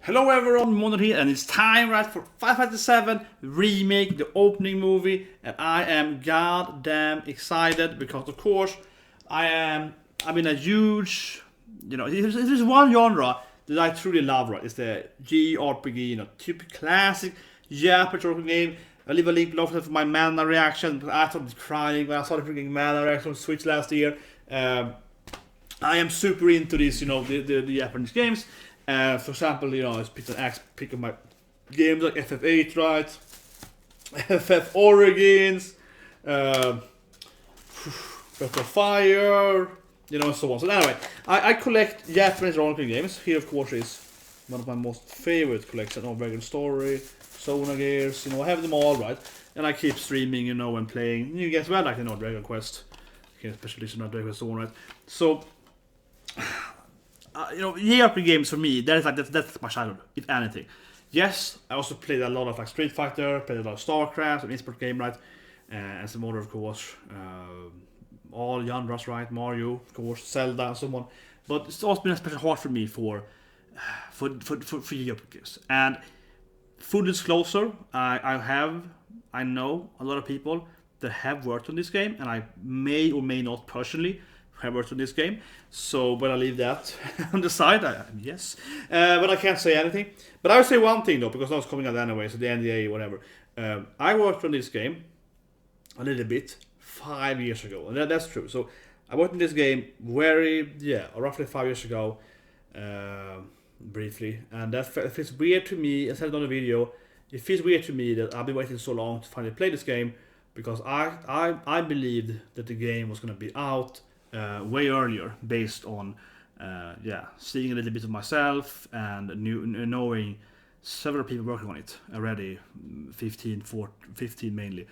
Hello everyone, Mono here, and it's time right for Final Fantasy VII Remake, the opening movie, and I am goddamn excited because of course I'm in a huge, if there's one genre that I truly love, right, it's the JRPG, typical classic JRPG game. I leave a link below for my mana reaction. I started crying when I started freaking mana reaction on Switch last year. I am super into this, the Japanese games. For example, I pick up my games like FF8, right? FF Origins, Breath of Fire, and so on. So anyway, I collect Japanese role-playing games. Here, of course, is one of my most favorite collections of Dragon Story, Sona Gears, I have them all, right? And I keep streaming, and playing new games, well, like, Dragon Quest, especially Dragon Quest, so on, right? So, JRPG games for me, that's my childhood, if anything. Yes, I also played a lot of like Street Fighter, played a lot of StarCraft, an esport game, right? And some other, of course, all genres, right? Mario, of course, Zelda, and so on. But it's also been a special heart for me for JRPG games. And full disclosure, I know a lot of people that have worked on this game, and I may or may not personally have worked on this game, so but I leave that on the side. Yes, but I can't say anything. But I will say one thing though, because I was coming out anyway, so the NDA, whatever. I worked on this game a little bit 5 years ago, and that's true. So I worked on this game roughly 5 years ago, briefly, and that feels weird to me. I said it on the video. It feels weird to me that I've been waiting so long to finally play this game, because I believed that the game was going to be out way earlier, based on seeing a little bit of myself and knowing several people working on it already, 15 mainly.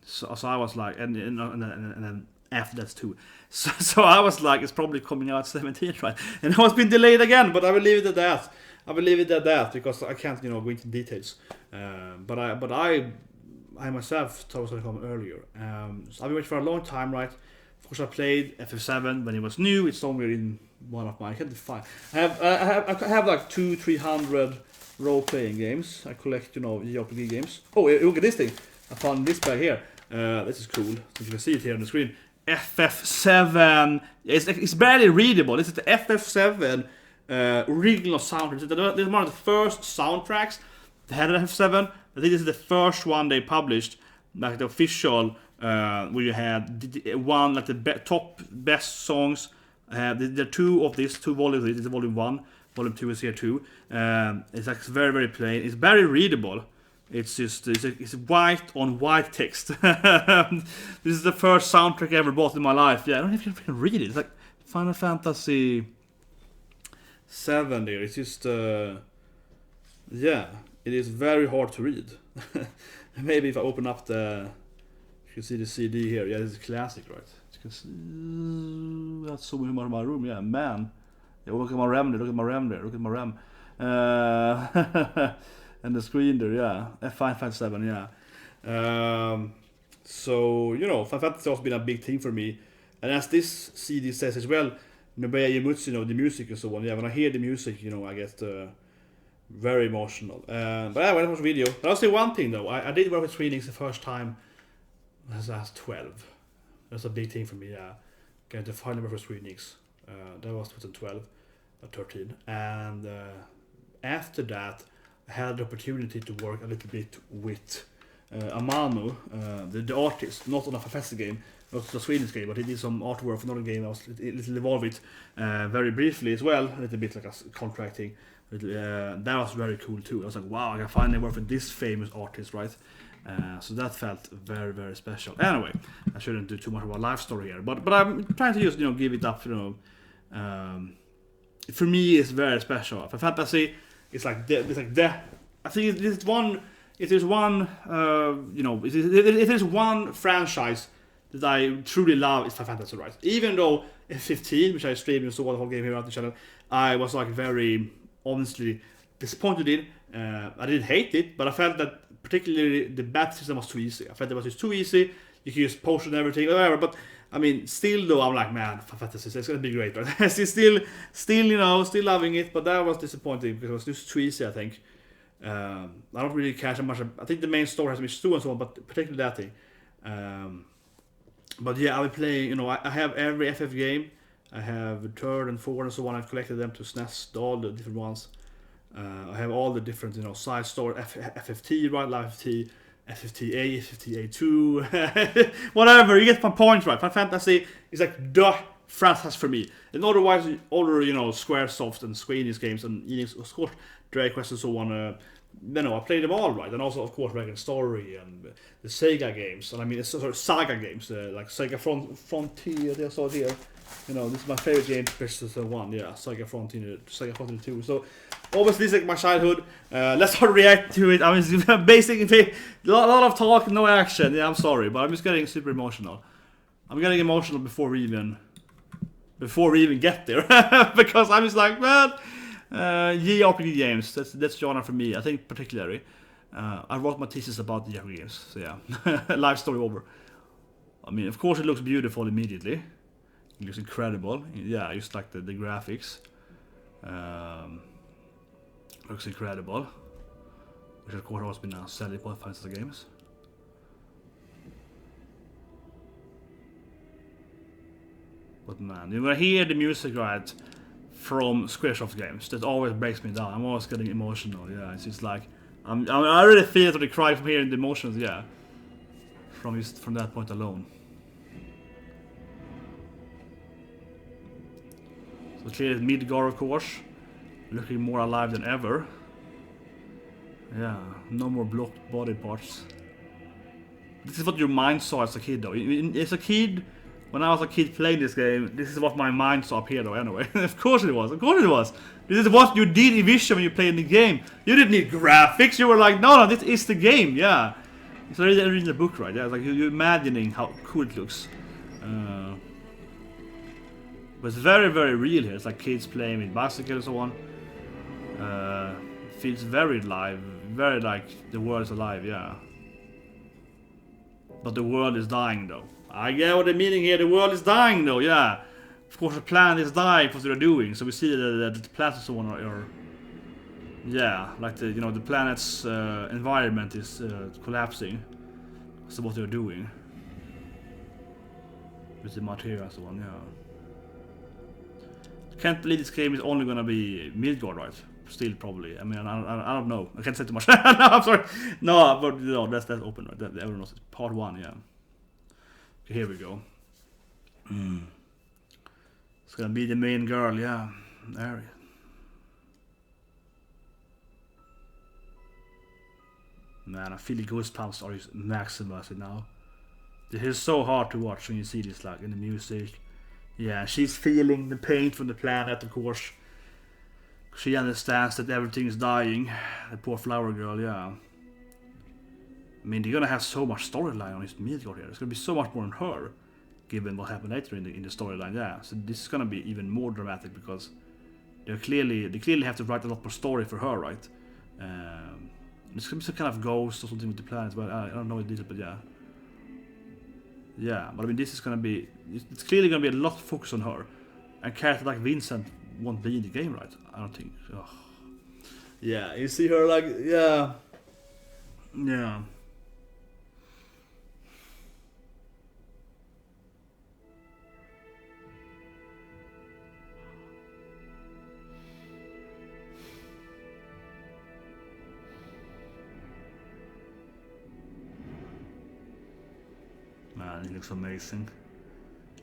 So I was like, and then after that too. So I was like, it's probably coming out 17, right? And it has been delayed again, but I will leave it at that. Because I can't go into details. But I myself thought it was going to come earlier. So I've been waiting for a long time, right? Of course, I played FF7 when it was new. It's somewhere in one of my. I can't define. I have like 200-300 role-playing games. I collect JRPG games. Oh, look at this thing! I found this bag here. This is cool. So you can see it here on the screen. FF7. It's barely readable. This is the FF7 original soundtrack. This is one of the first soundtracks they had at FF7. I think this is the first one they published, like the official. Where you had one like the top best songs. There are two of these, two volumes. This is volume 1, volume 2 is here too. It's like very, very plain. It's very readable. It's just it's white on white text. This is the first soundtrack I ever bought in my life. Yeah, I don't know if you can read it. It's like Final Fantasy 7 there. It's just it is very hard to read. Maybe if I open up you can see the CD here. Yeah, this is classic, right? You can see that's so in my room. Yeah, man. Yeah, look at my RAM there. Look at my RAM. And the screen there. Yeah, F557. Yeah. So Final Fantasy has been a big thing for me, and as this CD says as well, Nobuya Uematsu, the music and so on. Yeah, when I hear the music, I get very emotional. But I went to watch a video. But I'll say one thing though. I did work with square-enix the first time. I was 12. That's a big thing for me. Yeah, getting to finally work for square-enix. That was 2012 or 13, and after that, I had the opportunity to work a little bit with Amano, the artist, not on a Fantasy game, not a Swedish game, but he did some artwork for another game. I was a little involved with very briefly as well, a little bit like a contracting. That was very cool too. I was like, wow, I can finally work with this famous artist, right? So that felt very, very special. Anyway, I shouldn't do too much about life story here, but I'm trying to just give it up. For me, it's very special. For fantasy, it's like the. I think it is one. It is one. It is one franchise that I truly love. It's Final Fantasy, right? Even though F15, which I streamed and saw the whole game here on the channel, I was like very honestly disappointed in. I didn't hate it, but I felt that particularly the battle system was too easy. I felt it was just too easy. You could use potion and everything, whatever. But I mean, still though, I'm like, man, fantasy, it's gonna be great, right? still, you know, still loving it, but that was disappointing because it was just too easy, I think. I don't really catch much. I think the main story has been stew and so on, but particularly that thing. But yeah, I'll be playing. You know, I have every FF game. I have third and fourth and so on. I've collected them to SNES, all the different ones. I have all the different, you know, side story, FFT, right? Live FFT, FFTA, FFTA2, whatever. You get my point, right? Final Fantasy is like the franchise for me. And otherwise, older, you know, SquareSoft and square-enix games and Enix, of course, Dragon Quest and so on. You know, I played them all, right? And also, of course, Dragon Story and the Sega games. And I mean, it's sort of saga games, like Sega Frontier. I saw it here. You know, this is my favorite game, PlayStation 1. Yeah, Sega Frontier 2. So, obviously, this is like my childhood. Let's start react to it. I mean, basically, a lot of talk, no action. Yeah, I'm sorry, but I'm just getting super emotional. I'm getting emotional before we even get there, because I'm just like, man. JRPG games, that's genre for me. I think particularly. I wrote my thesis about the JRPG games, so yeah. Life story over. I mean, of course it looks beautiful immediately. It looks incredible. Yeah, just like the graphics. Looks incredible. Which of course has been a selling point for fantasy games. But man, you're gonna hear the music, right? From Squaresoft games, that always breaks me down. I'm always getting emotional. Yeah, it's just like I really feel it when I cry from hearing the emotions. Yeah, from that point alone. So clearly, Midgar, of course, looking more alive than ever. Yeah, no more blocked body parts. This is what your mind saw as a kid, though. As a kid. When I was a kid playing this game, this is what my mind saw up here though anyway. Of course it was, This is what you did envision when you played the game. You didn't need graphics, you were like, no, this is the game, yeah. It's already reading the book, right? Yeah, it's like you're imagining how cool it looks. But it's very, very real here. It's like kids playing with bicycles and so on. It feels very live, very like the world is alive, yeah. But the world is dying though. I get what the meaning here. The world is dying, though. Yeah, of course the planet is dying for what they're doing. So we see that the planets and so on are yeah, like the planet's environment is collapsing. So what they're doing with the material and so on. Yeah, can't believe this game is only gonna be Midgar, right? Still probably. I mean, I don't know. I can't say too much. No, I'm sorry. No, but no, that's open, right? Everyone knows it's part 1. Yeah. Here we go. It's gonna be the main girl, yeah. There. Man, I feel the goosebumps are just maximized now. This is so hard to watch when you see this, like in the music. Yeah, she's feeling the pain from the planet, of course. She understands that everything is dying. The poor flower girl, yeah. I mean, they're gonna have so much storyline on this Midgar here. There's gonna be so much more on her, given what happened later in the storyline. Yeah, so this is gonna be even more dramatic because they clearly have to write a lot more story for her, right? It's gonna be some kind of ghost or something with the planets, but I don't know what it is, but yeah. Yeah, but I mean, this is gonna be. It's clearly gonna be a lot of focus on her, and character like Vincent won't be in the game, right? I don't think. Ugh. Yeah, you see her like yeah. Man, it looks amazing.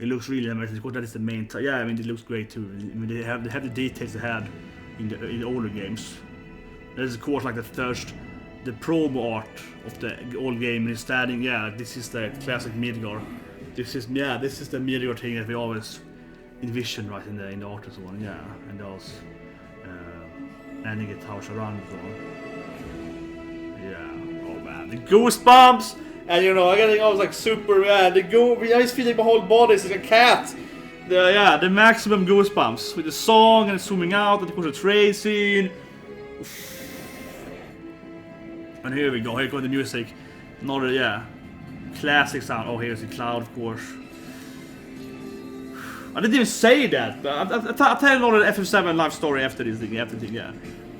It looks really amazing. Of course, that is the main. Yeah, I mean, it looks great too. I mean, they have the details they had in the older games. That is, of course, like the promo art of the old game is standing. Yeah, this is the classic Midgar. This is the Midgar thing that we always envision, right, in the art and so on. Yeah, and those ending it how around and so on. Yeah. Oh man, the goosebumps. And you know, I was like super, I just feel like my whole body is like a cat. The maximum goosebumps with the song and zooming out, and of course the trade scene. And here we go, here comes the music. Another, classic sound. Oh, here's the cloud, of course. I didn't even say that, but I'll tell you another FF7 life story after this thing, yeah.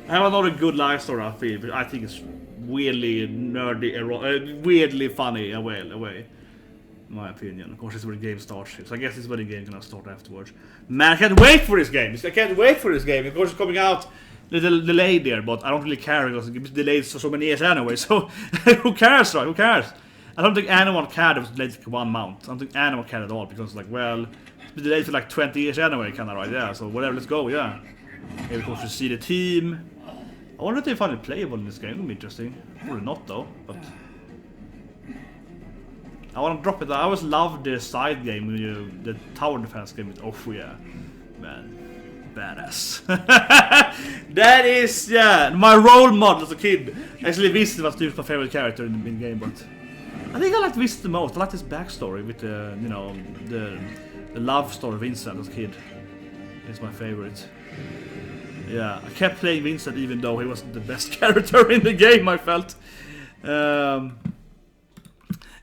I have another good life story, I feel, but I think it's weirdly nerdy, weirdly funny away, in my opinion. Of course, it's where the game starts, so I guess it's where the game gonna start afterwards. Man, I can't wait for this game. Of course, it's coming out a little delayed there, but I don't really care because it's delayed so many years anyway, so who cares, right? Who cares? I don't think anyone cared if it was delayed for 1 month. I don't think anyone cared at all, because like, well, it's been delayed for like 20 years anyway, kinda, right? Yeah, so whatever, let's go, yeah. Here of course you see the team. I wonder if they find it playable in this game. It would be interesting. Probably not though, but I want to drop it. I always loved the side game, the tower defense game. Oh yeah, man, badass. That is, yeah, my role model as a kid. Actually, Vincent was my favorite character in the game, but I think I like Vincent the most. I like this backstory with the, you know, the love story of Vincent as a kid. It's my favorite. Yeah, I kept playing Vincent even though he wasn't the best character in the game, I felt.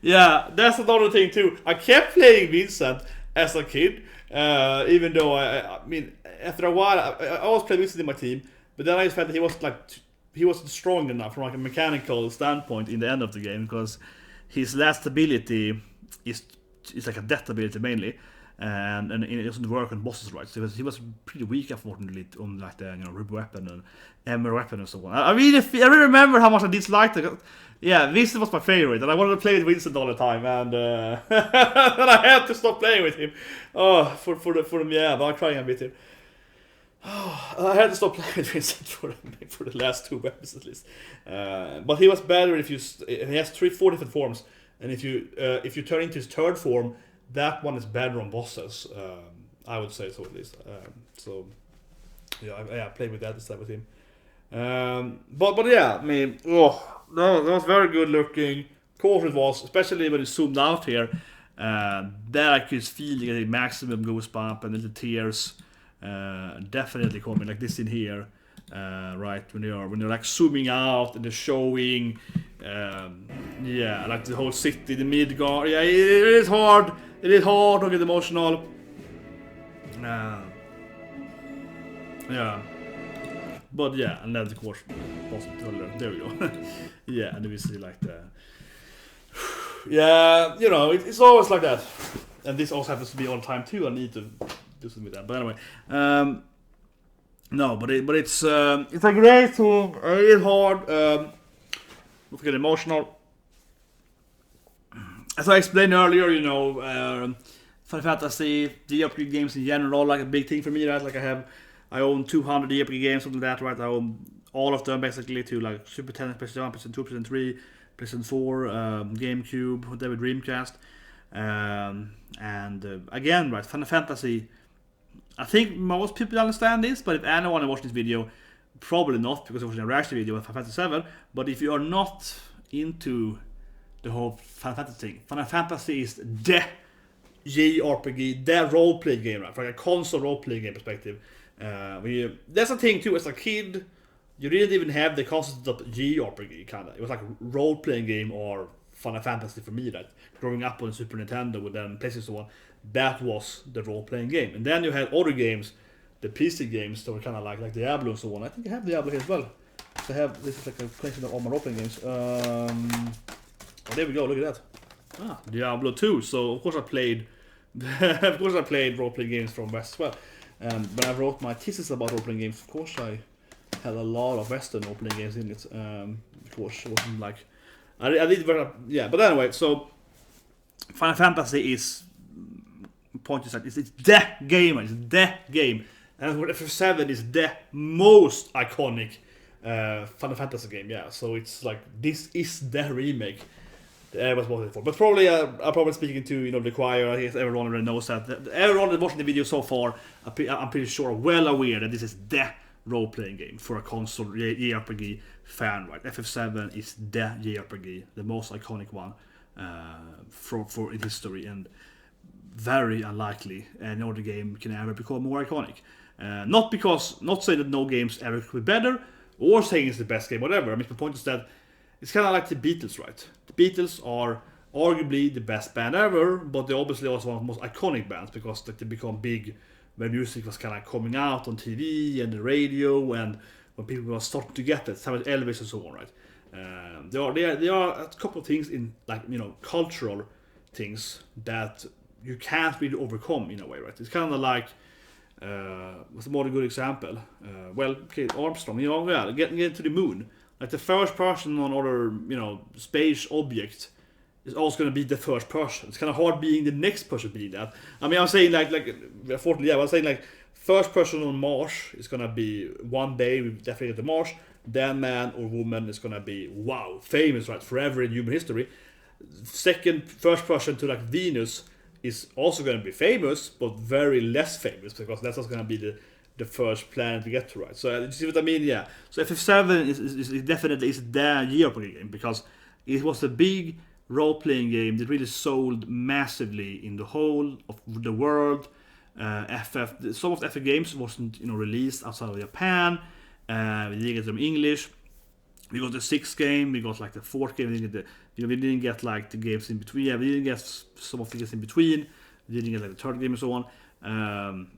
Yeah, that's another thing too. I kept playing Vincent as a kid, even though I mean, after a while, I always played Vincent in my team, but then I just felt that he wasn't strong enough from like a mechanical standpoint in the end of the game, because his last ability is like a death ability mainly. And it doesn't work on bosses, right? So he was pretty weak, unfortunately, on like the, you know, ruby weapon and emerald weapon and so on. I really remember how much I disliked it. Yeah, Vincent was my favorite, and I wanted to play with Vincent all the time, and and I had to stop playing with him. Oh, for the yeah, but I'm trying a bit here. I had to stop playing with Vincent for the last 2 weapons at least. But he was better if you. He has 4 different forms, and if you turn into his 3rd form, that one is better on bosses. I would say so at least. So yeah, I played with that instead with him. But yeah, I mean, that was very good looking. Of course it was, especially when it zoomed out here. There I could feel the maximum goosebump and little tears. Definitely coming like this in here. Right, when you're like zooming out and they're showing, yeah, like the whole city, the Midgar. Yeah, it is hard. It is hard to get emotional. Yeah, but yeah, and then of course, there we go. Yeah, and then we see like the, yeah, you know, it's always like that, and this also happens to be all the time too. I need to do something with that, but anyway, no, but it's a great song. It's hard. Don't get emotional. As I explained earlier, you know, Final Fantasy, JRPG games in general, like a big thing for me, right? Like I own 200 JRPG games, something like that, right? I own all of them basically, to like Super Nintendo, PlayStation 1, PlayStation 2, PlayStation 3, PlayStation 4, GameCube, whatever, Dreamcast, and again, right? Final Fantasy. I think most people understand this, but if anyone watched this video, probably not, because it was a reaction video of Final Fantasy 7. But if you are not into the whole Final Fantasy thing, Final Fantasy is the JRPG, the role-playing game, right? From like a console role-playing game perspective. That's a thing too, as a kid, you didn't even have the concept of JRPG, kinda. It was like a role-playing game or Final Fantasy for me, right? Growing up on Super Nintendo with then PlayStation and so on. That was the role-playing game. And then you had other games, the PC games that were kind of like Diablo and so on. I think I have Diablo here as well. So I have, this is like a collection of all my role-playing games. Oh, there we go, look at that. Diablo 2. So of course I played role-playing games from West as well. When I wrote my thesis about role-playing games, of course I had a lot of Western role-playing games in it. Of course, it wasn't like, I did very, yeah, but anyway, so Final Fantasy is, point is that it's the game, it's the game, and FF7 is the most iconic Final Fantasy game, yeah. So it's like, this is the remake that everyone's waiting for. But probably, I'm probably speaking to, you know, the choir. I guess everyone already knows that. Everyone that's watching the video so far, I'm pretty sure, well aware that this is the role-playing game for a console JRPG fan, right? FF7 is the JRPG, the most iconic one for in history, and very unlikely any other game can ever become more iconic. Not saying that no games ever could be better, or saying it's the best game, whatever. I mean, my point is that it's kind of like the Beatles, right? The Beatles are arguably the best band ever, but they obviously also one of the most iconic bands because like, they become big when music was kind of coming out on TV and the radio, and when people were starting to get it, some with Elvis and so on, right? There are a couple of things in like cultural things that you can't really overcome in a way, right? It's kind of like what's a more good example? Armstrong, getting into the moon, like the first person on other space object is also going to be the first person. It's kind of hard being the next person being that. I mean, I'm saying unfortunately, I'm saying like first person on Mars is going to be one day we definitely get to Mars. Then man or woman is going to be famous, right, forever in human history. First person to like Venus is also going to be famous, but very less famous because that's also going to be the first planet we get to, right? So you see what I mean? Yeah. So FF7 is definitely their JRPG game because it was a big role-playing game that really sold massively in the whole of the world. Some of the FF games wasn't released outside of Japan. We didn't get them in English. We got the 6th game. We got like the 4th game. We didn't get like the games in between. Yeah, we didn't get some of the games in between. We didn't get like the 3rd game and so on.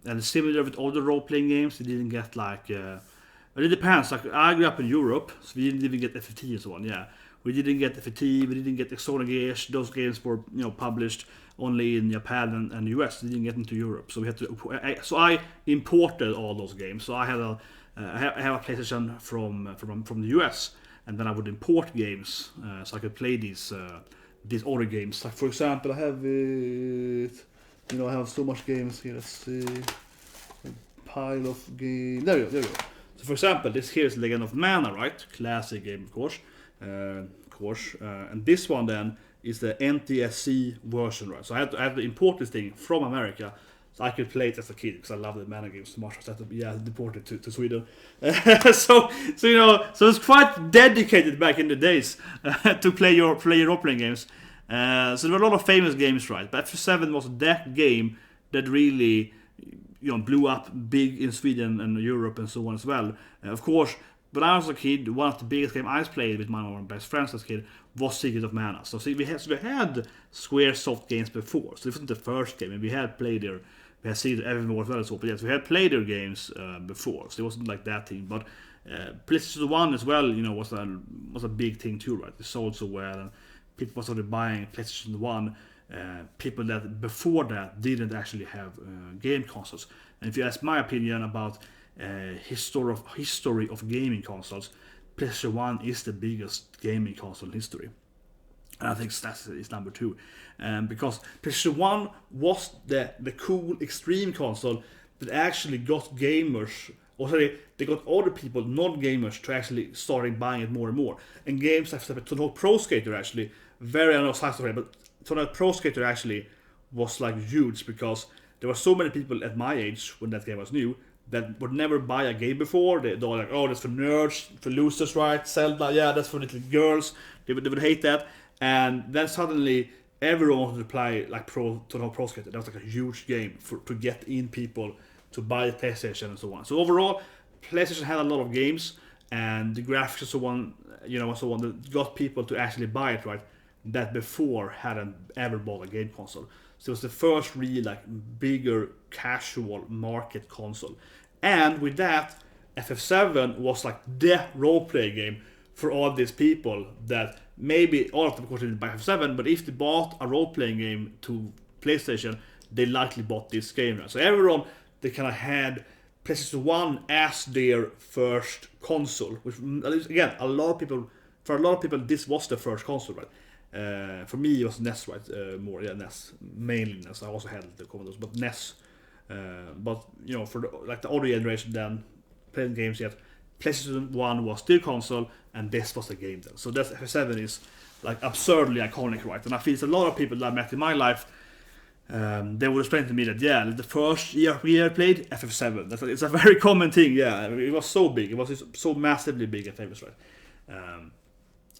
And similar with other role-playing games, we didn't get like. But it depends. Like I grew up in Europe, so we didn't even get FFT and so on. Yeah. We didn't get FFT, we didn't get Exonegears. Those games were published only in Japan and US. We didn't get into Europe, so we had to. So I imported all those games. So I had I have a PlayStation from the US, and then I would import games so I could play these other games. Like for example, I have it. I have so much games here. Let's see, a pile of games. There you go. So for example, this here is Legend of Mana, right? Classic game, of course. And this one then is the NTSC version, right? So I had to import this thing from America so I could play it as a kid because I love the Mana games so much. So I had to import it to Sweden. So it's quite dedicated back in the days to play your role-playing games. So there were a lot of famous games, right? But FF7 was that game that really blew up big in Sweden and Europe and so on as well. Of course. When I was a kid, one of the biggest games I played with one of my best friends as a kid was Secret of Mana. So we had squaresoft games before. So this wasn't the first game, and we had played their. We had seen evermore as well. So, but yes, we had played their games before. So it wasn't like that thing. But PlayStation 1 as well, was a big thing too, right? It sold so well, and people were started buying PlayStation 1. People that before that didn't actually have game consoles. And if you ask my opinion about history of gaming consoles, PlayStation 1 is the biggest gaming console in history. And I think that is number 2. Because PlayStation 1 was the cool extreme console that actually got gamers, they got other people, non-gamers, to actually starting buying it more and more. And games like Tony Pro Skater actually, I know side story, but Tony Pro Skater actually was like huge because there were so many people at my age when that game was new that would never buy a game before. They're like, oh, that's for nerds, for losers, right? Zelda, yeah, that's for little girls. They would hate that. And then suddenly everyone wanted to play like Pro Skater. That was like a huge game to get in people to buy the PlayStation and so on. So overall, PlayStation had a lot of games, and the graphics and so on, that got people to actually buy it, right? That before hadn't ever bought a game console. So it was the first really like bigger casual market console. And with that, FF7 was like the role-play game for all these people that maybe all of them of course didn't buy FF7, but if they bought a role-playing game to PlayStation, they likely bought this game. Right? So everyone, they kind of had PlayStation 1 as their first console, which again, for a lot of people, this was the first console, right? For me, it was NES, right? NES, mainly NES. I also had the Commodores, but NES. But for the older generation, then playing games yet, PlayStation 1 was their console, and this was the game then. So that FF7 is like absurdly iconic, right? And I feel it's a lot of people that I met in my life. They would explain to me that the first year I played FF7. It's a very common thing. Yeah, it was so big. It was so massively big and famous, right?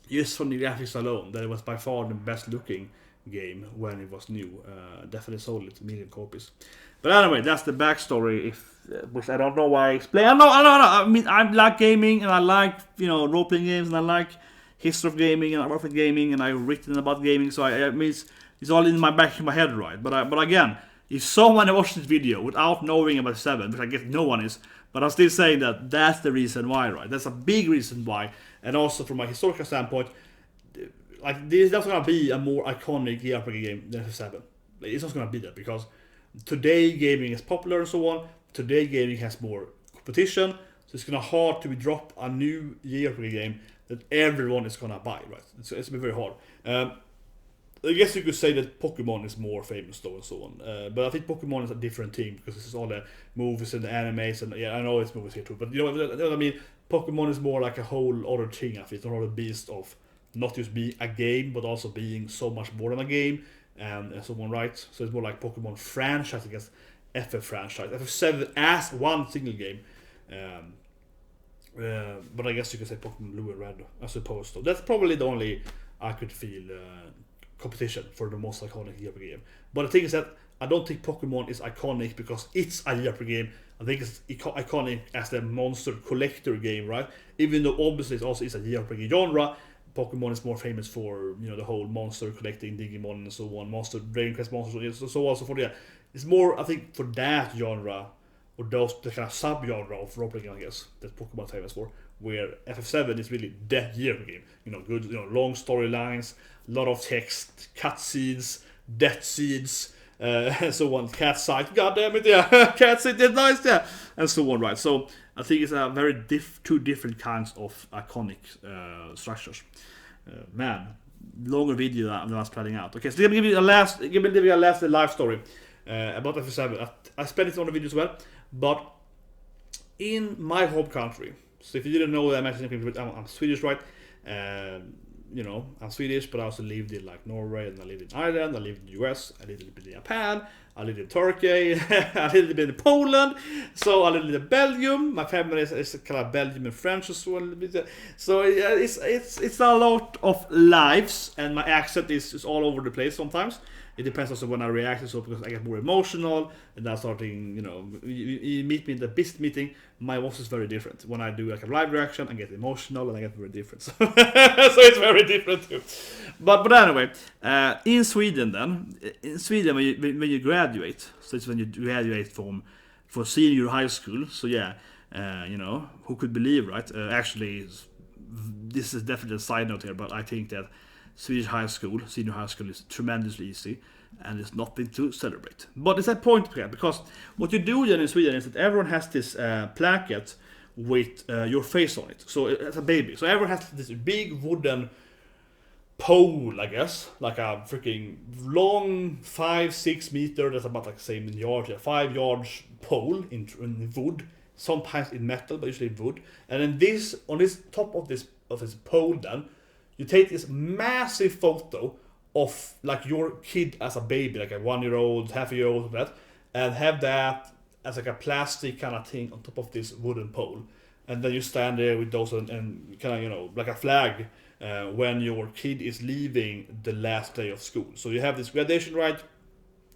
Just from the graphics alone, that it was by far the best looking game when it was new. Definitely sold it a million copies. But anyway, that's the backstory. Which I don't know why I explain. I know. I mean, I like gaming and I like role playing games and I like history of gaming and I work with gaming and I've written about gaming, so I mean it's all in my back of my head, right? But again, if someone watched this video without knowing about 7, which I guess no one is, but I'm still saying that that's the reason why, right? That's a big reason why, and also from a historical standpoint, like this is not gonna be a more iconic JRPG game than FF7. It's not gonna be that because today gaming is popular and so on. Today gaming has more competition, so it's gonna hard to drop a new JRPG game that everyone is gonna buy, right? It's gonna be very hard. I guess you could say that Pokemon is more famous though and so on, but I think Pokemon is a different thing because this is all the movies and the animes and yeah, I know it's movies here too, but you know what I mean. Pokemon is more like a whole other thing. I think it's another beast of not just being a game, but also being so much more than a game and so on, right? So it's more like Pokemon franchise against FF franchise. FF7 as one single game. But I guess you could say Pokemon Blue and Red, I suppose. So that's probably the only I could feel competition for the most iconic JRPG game. But the thing is that I don't think Pokemon is iconic because it's a JRPG game. I think it's iconic as the monster collector game, right? Even though obviously it also is a JRPG genre, Pokemon is more famous for, you know, the whole monster collecting, Digimon and so on, Monster, Dragon Quest monsters, so on, so forth. Yeah, it's more, I think, for that genre or those the kind of sub-genre of role-playing, I guess, that Pokemon is famous for. Where FF7 is really that JRPG game. You know, good, you know, long storylines, a lot of text, cutscenes, death scenes, and so on. Cat sight, god damn it, yeah, cat sight, that's nice, yeah, and so on, right? So I think it's a very two different kinds of iconic structures. Man, longer video than I was planning out. Okay, so let me give you a last live story about FF7. I spent it on the video as well, but in my home country. So if you didn't know that, I'm Swedish, right? You know, I'm Swedish, but I also lived in like Norway, and I lived in Ireland, I lived in the US, I lived a little bit in Japan, I lived in Turkey, I lived a little bit in Poland, so I lived in Belgium. My family is kind of Belgium and French as well. So it's a lot of lives, and my accent is all over the place sometimes. It depends also when I react, so because I get more emotional and I'm starting, you know, you meet me in the business meeting, my voice is very different. When I do like a live reaction, I get emotional and I get very different. So, so it's very different too. But anyway, in Sweden when you graduate, so it's when you graduate from senior high school. So yeah, you know, who could believe, right? Actually, this is definitely a side note here, but I think that Swedish high school, senior high school, is tremendously easy and there's nothing to celebrate. But it's that point here, because what you do then in Sweden is that everyone has this placket with your face on it. So as a baby, so everyone has this big wooden pole, I guess, like a freaking long 5-6 meter. That's about like same in yards, 5 yards pole in wood, sometimes in metal, but usually in wood. And then this on this top of this pole, then you take this massive photo of like your kid as a baby, like a 1-year-old, half-a-year-old, that, and have that as like a plastic kind of thing on top of this wooden pole, and then you stand there with those and kind of, you know, like a flag when your kid is leaving the last day of school. So you have this graduation, right?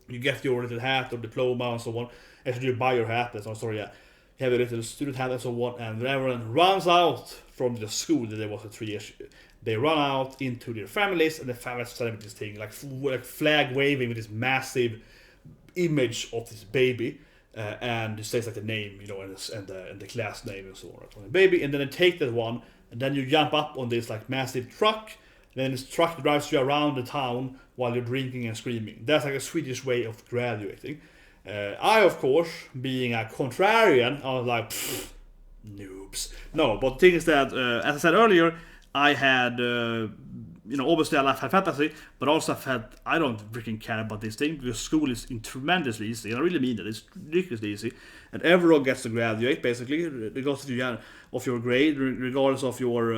You get your little hat or diploma and so on. Actually, you buy your hat. You have a little student hat and so on, and when everyone runs out from the school that there was a 3 years. They run out into their families, and the families celebrate this thing, like flag waving with this massive image of this baby, and it says like the name, you know, and the class name and so on, right, on the baby. And then they take that one, and then you jump up on this like massive truck. And then this truck drives you around the town while you're drinking and screaming. That's like a Swedish way of graduating. I, of course, being a contrarian, I was like, noobs. No, but the thing is that, as I said earlier, I had, you know, obviously I love Final Fantasy, but also I don't freaking care about this thing because school is tremendously easy, and I really mean that. It's ridiculously easy, and everyone gets to graduate basically, regardless of your grade, regardless of your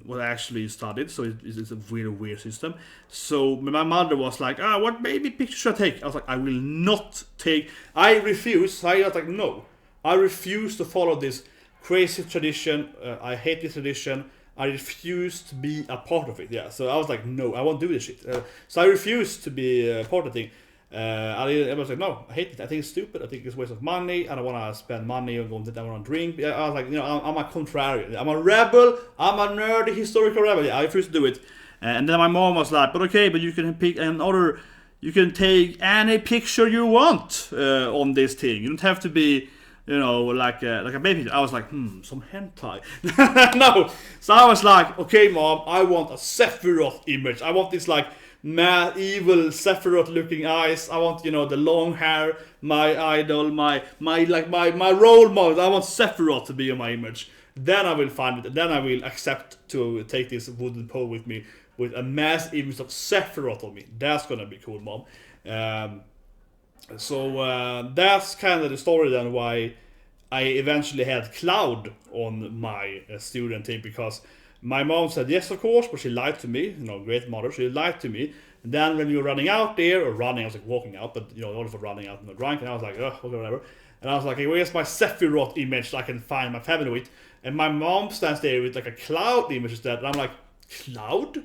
what actually you studied. So it's a really weird system. So my mother was like, what baby picture should I take? I was like, I will not take. I refuse. I was like, no, I refuse to follow this crazy tradition. I hate this tradition. I refuse to be a part of it. Yeah, so I was like, no, I won't do this shit. So I refused to be a part of the thing. I was like, no, I hate it. I think it's stupid. I think it's a waste of money. I don't want to spend money on going to down and drink. I was like, I'm a contrarian. I'm a rebel. I'm a nerdy historical rebel. Yeah, I refuse to do it. And then my mom was like, but you can pick another. You can take any picture you want on this thing. You don't have to be, like a baby. I was like, some hentai. No. So I was like, okay, mom, I want a Sephiroth image. I want this like mad, evil Sephiroth looking eyes. I want, the long hair, my idol, my role model. I want Sephiroth to be on my image. Then I will find it. Then I will accept to take this wooden pole with me with a mass image of Sephiroth on me. That's gonna be cool, mom. So that's kind of the story then why I eventually had Cloud on my student team, because my mom said yes, of course, but she lied to me. Great mother, she lied to me. And then when we were running out there, or running, I was like walking out, but only for running out and drunk, and I was like, okay, whatever. And I was like, hey, where's my Sephiroth image so I can find my family with? And my mom stands there with like a Cloud image instead, and I'm like, Cloud?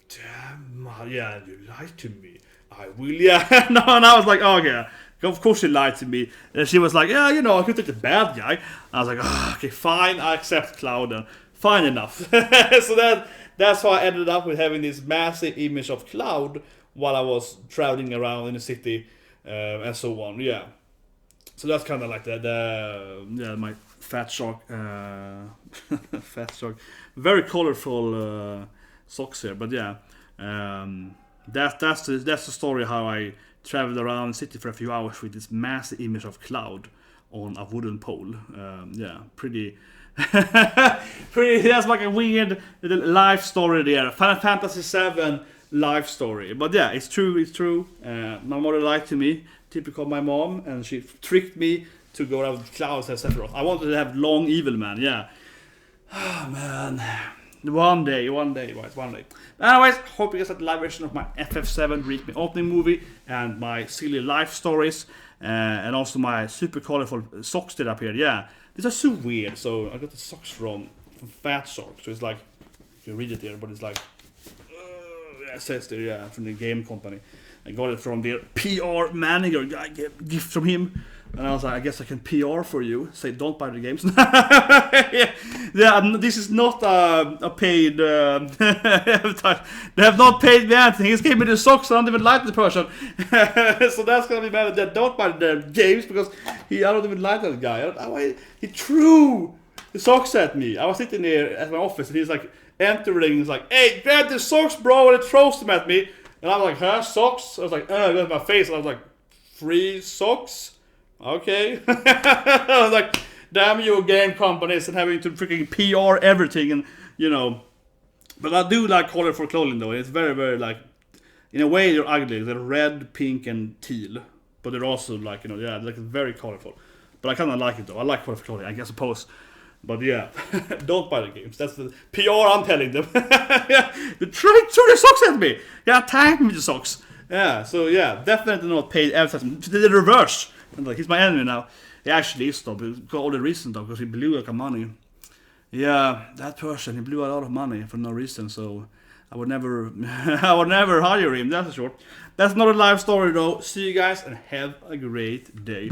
Damn, yeah, you lied to me. I will, yeah. No, and I was like, oh yeah, of course she lied to me. And she was like, yeah, I could take the bad guy. I was like, okay, fine, I accept Cloud then. Fine enough. So that's how I ended up with having this massive image of Cloud while I was traveling around in the city and so on. Yeah. So that's kind of like my fat shark, very colorful socks here. But yeah, that's the story how I traveled around the city for a few hours with this massive image of Cloud on a wooden pole. Yeah, pretty. That's like a weird little life story there. Final Fantasy VII life story. But yeah, it's true. My mother lied to me, typical my mom, and she tricked me to go out with Clouds and Sephiroth. I wanted to have long evil man, yeah. Oh man. One day. Anyways, hope you guys had the live version of my FF7 Remake opening movie and my silly life stories, and also my super colorful socks that up here. Yeah, these are so weird. So I got the socks from Fat Shark. So it's like, you can read it there, but it's like, it says there, yeah, from the game company. I got it from their PR manager. I get a gift from him. And I was like, I guess I can PR for you. Say, don't buy the games. Yeah, this is not a paid advertisement. They have not paid me anything. He just gave me the socks. I don't even like the person. So that's gonna be bad. That don't buy the games because I don't even like that guy. He threw the socks at me. I was sitting there at my office, and he's like entering. He's like, "Hey, grab the socks, bro!" And he throws them at me. And I was like, "Huh, socks?" I was like, I got my face, and I was like, "Free socks?" Okay. I was like, damn you game companies and having to freaking PR everything, and but I do like colorful clothing though. It's very, very like, in a way they're ugly. They're red, pink and teal, but they're also like, like very colorful. But I kind of like it though. I like colorful clothing, I suppose. But yeah, don't buy the games. That's the PR I'm telling them. Yeah, they tried to throw their socks at me. Yeah, attack me with the socks. Yeah, so yeah, definitely not paid advertisement. The reverse. And like, he's my enemy now. He actually is though, because all the reason though, because he blew like a money. Yeah, that person, he blew a lot of money for no reason, so I would never hire him, that's for sure. That's not a live story though. See you guys and have a great day.